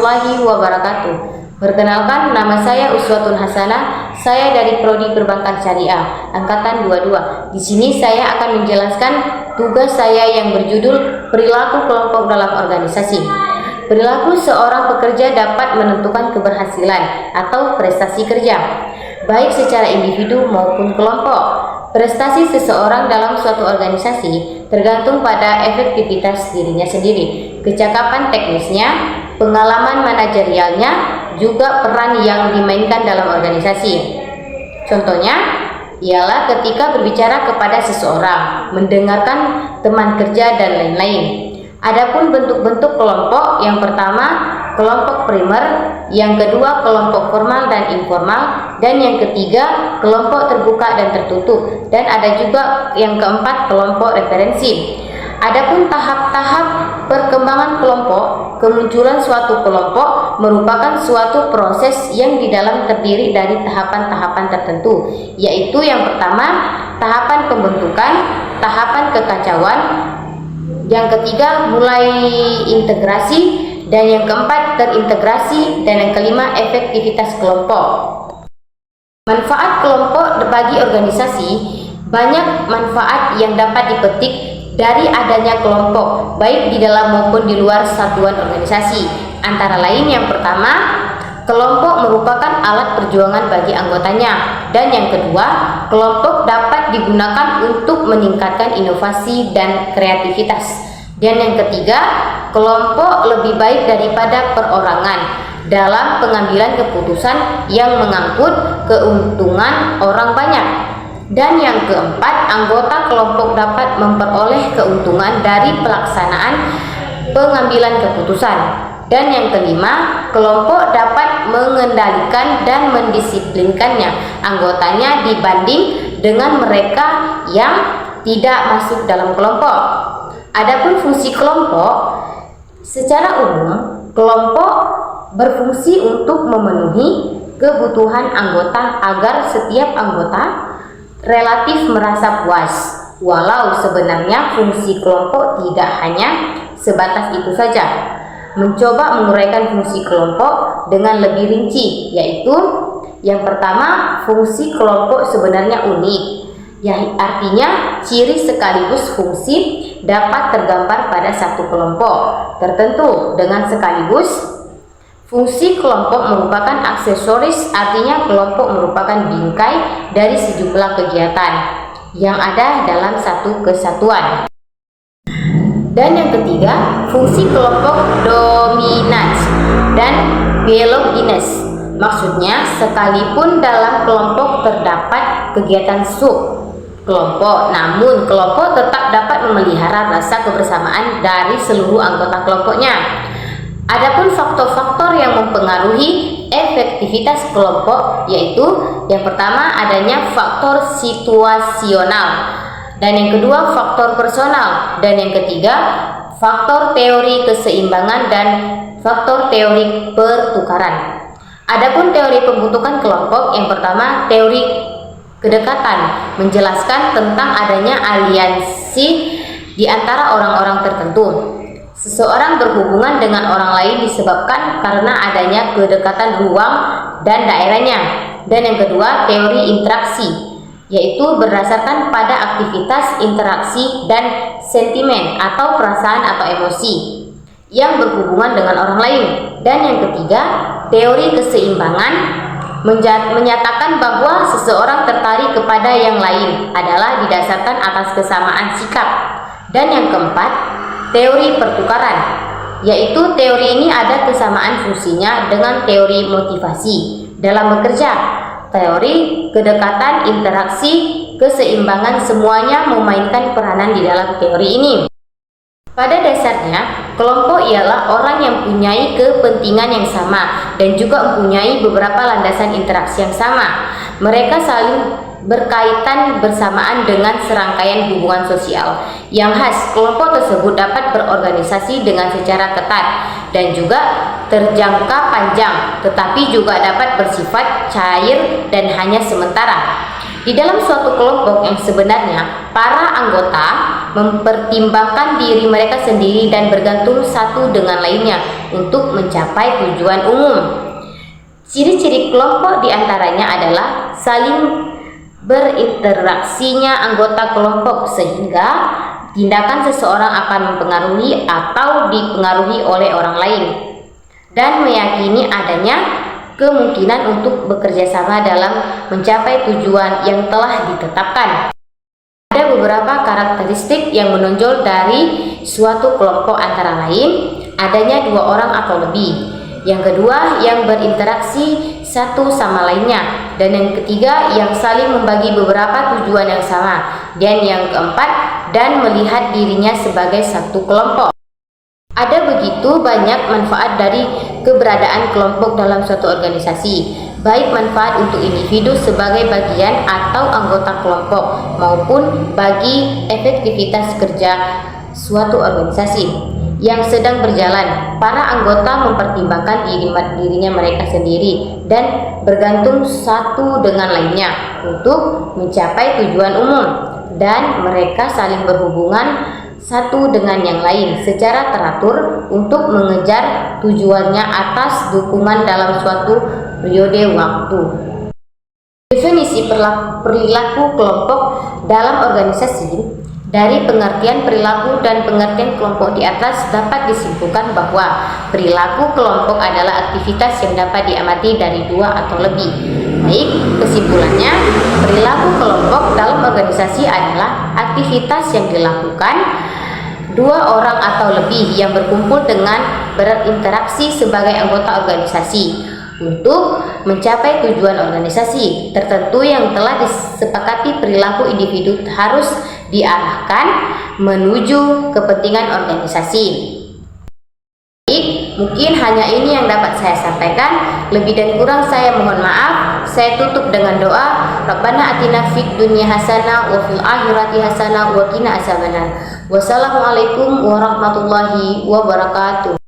warahmatullahi wabarakatuh. Perkenalkan, nama saya Uswatun Hasanah. Saya dari Prodi Perbankan Syariah angkatan 22. Di sini saya akan menjelaskan tugas saya yang berjudul perilaku kelompok dalam organisasi. Perilaku seorang pekerja dapat menentukan keberhasilan atau prestasi kerja, baik secara individu maupun kelompok. Prestasi seseorang dalam suatu organisasi tergantung pada efektivitas dirinya sendiri, kecakapan teknisnya, pengalaman manajerialnya, juga peran yang dimainkan dalam organisasi. Contohnya ialah ketika berbicara kepada seseorang, mendengarkan teman kerja, dan lain-lain. Adapun bentuk-bentuk kelompok, yang pertama kelompok primer, yang kedua kelompok formal dan informal, dan yang ketiga kelompok terbuka dan tertutup, dan ada juga yang keempat kelompok referensi. Adapun tahap-tahap perkembangan kelompok, kemunculan suatu kelompok merupakan suatu proses yang di dalam terdiri dari tahapan-tahapan tertentu, yaitu yang pertama tahapan pembentukan, tahapan kekacauan, yang ketiga mulai integrasi, dan yang keempat terintegrasi, dan yang kelima efektivitas kelompok. Manfaat kelompok bagi organisasi. Banyak manfaat yang dapat dipetik dari adanya kelompok, baik di dalam maupun di luar satuan organisasi. Antara lain, yang pertama, kelompok merupakan alat perjuangan bagi anggotanya, dan yang kedua, kelompok dapat digunakan untuk meningkatkan inovasi dan kreativitas, dan yang ketiga, kelompok lebih baik daripada perorangan dalam pengambilan keputusan yang mengangkut keuntungan orang banyak, dan yang keempat, anggota kelompok dapat memperoleh keuntungan dari pelaksanaan pengambilan keputusan. Dan yang kelima, kelompok dapat mengendalikan dan mendisiplinkannya anggotanya dibanding dengan mereka yang tidak masuk dalam kelompok. Adapun fungsi kelompok, secara umum kelompok berfungsi untuk memenuhi kebutuhan anggota agar setiap anggota relatif merasa puas, walau sebenarnya fungsi kelompok tidak hanya sebatas itu saja. Mencoba menguraikan fungsi kelompok dengan lebih rinci, yaitu yang pertama, fungsi kelompok sebenarnya unik, artinya ciri sekaligus fungsi dapat tergambar pada satu kelompok tertentu dengan sekaligus. Fungsi kelompok merupakan aksesoris, artinya kelompok merupakan bingkai dari sejumlah kegiatan yang ada dalam satu kesatuan. Dan yang ketiga, fungsi kelompok dominans dan biologines. Maksudnya, sekalipun dalam kelompok terdapat kegiatan sub kelompok, namun kelompok tetap dapat memelihara rasa kebersamaan dari seluruh anggota kelompoknya. Adapun faktor-faktor yang mempengaruhi efektivitas kelompok, yaitu yang pertama adanya faktor situasional, dan yang kedua faktor personal, dan yang ketiga faktor teori keseimbangan dan faktor teori pertukaran. Adapun teori pembentukan kelompok, yang pertama teori kedekatan, menjelaskan tentang adanya aliansi di antara orang-orang tertentu. Seseorang berhubungan dengan orang lain disebabkan karena adanya kedekatan ruang dan daerahnya. Dan yang kedua, teori interaksi, yaitu berdasarkan pada aktivitas interaksi dan sentimen atau perasaan atau emosi yang berhubungan dengan orang lain. Dan yang ketiga, teori keseimbangan, menyatakan bahwa seseorang tertarik kepada yang lain adalah didasarkan atas kesamaan sikap. Dan yang keempat, teori pertukaran, yaitu teori ini ada kesamaan fungsinya dengan teori motivasi dalam bekerja. Teori kedekatan, interaksi, keseimbangan semuanya memainkan peranan di dalam teori ini. Pada dasarnya, kelompok ialah orang yang mempunyai kepentingan yang sama dan juga mempunyai beberapa landasan interaksi yang sama. Mereka saling berkaitan bersamaan dengan serangkaian hubungan sosial yang khas. Kelompok tersebut dapat berorganisasi dengan secara ketat dan juga terjangka panjang, tetapi juga dapat bersifat cair dan hanya sementara. Di dalam suatu kelompok yang sebenarnya, para anggota mempertimbangkan diri mereka sendiri dan bergantung satu dengan lainnya untuk mencapai tujuan umum. Ciri-ciri kelompok diantaranya adalah saling berinteraksinya anggota kelompok sehingga tindakan seseorang akan mempengaruhi atau dipengaruhi oleh orang lain, dan meyakini adanya kemungkinan untuk bekerja sama dalam mencapai tujuan yang telah ditetapkan. Ada beberapa karakteristik yang menonjol dari suatu kelompok, antara lain adanya 2 orang atau lebih. Yang kedua, yang berinteraksi satu sama lainnya. Dan yang ketiga, yang saling membagi beberapa tujuan yang sama. Dan yang keempat, dan melihat dirinya sebagai satu kelompok. Ada begitu banyak manfaat dari keberadaan kelompok dalam suatu organisasi, baik manfaat untuk individu sebagai bagian atau anggota kelompok, maupun bagi efektivitas kerja suatu organisasi yang sedang berjalan. Para anggota mempertimbangkan dirinya mereka sendiri dan bergantung satu dengan lainnya untuk mencapai tujuan umum, dan mereka saling berhubungan satu dengan yang lain secara teratur untuk mengejar tujuannya atas dukungan dalam suatu periode waktu. Definisi perilaku kelompok dalam organisasi. Dari pengertian perilaku dan pengertian kelompok di atas dapat disimpulkan bahwa perilaku kelompok adalah aktivitas yang dapat diamati dari 2 atau lebih. Baik, kesimpulannya, perilaku kelompok dalam organisasi adalah aktivitas yang dilakukan 2 orang atau lebih yang berkumpul dengan berinteraksi sebagai anggota organisasi untuk mencapai tujuan organisasi tertentu yang telah disepakati. Perilaku individu harus diarahkan menuju kepentingan organisasi. Baik, mungkin hanya ini yang dapat saya sampaikan. Lebih dan kurang saya mohon maaf. Saya tutup dengan doa, Rabbana atina fid dunya hasanah wa fil akhirati hasanah wa qina azabannar. Wassalamualaikum warahmatullahi wabarakatuh.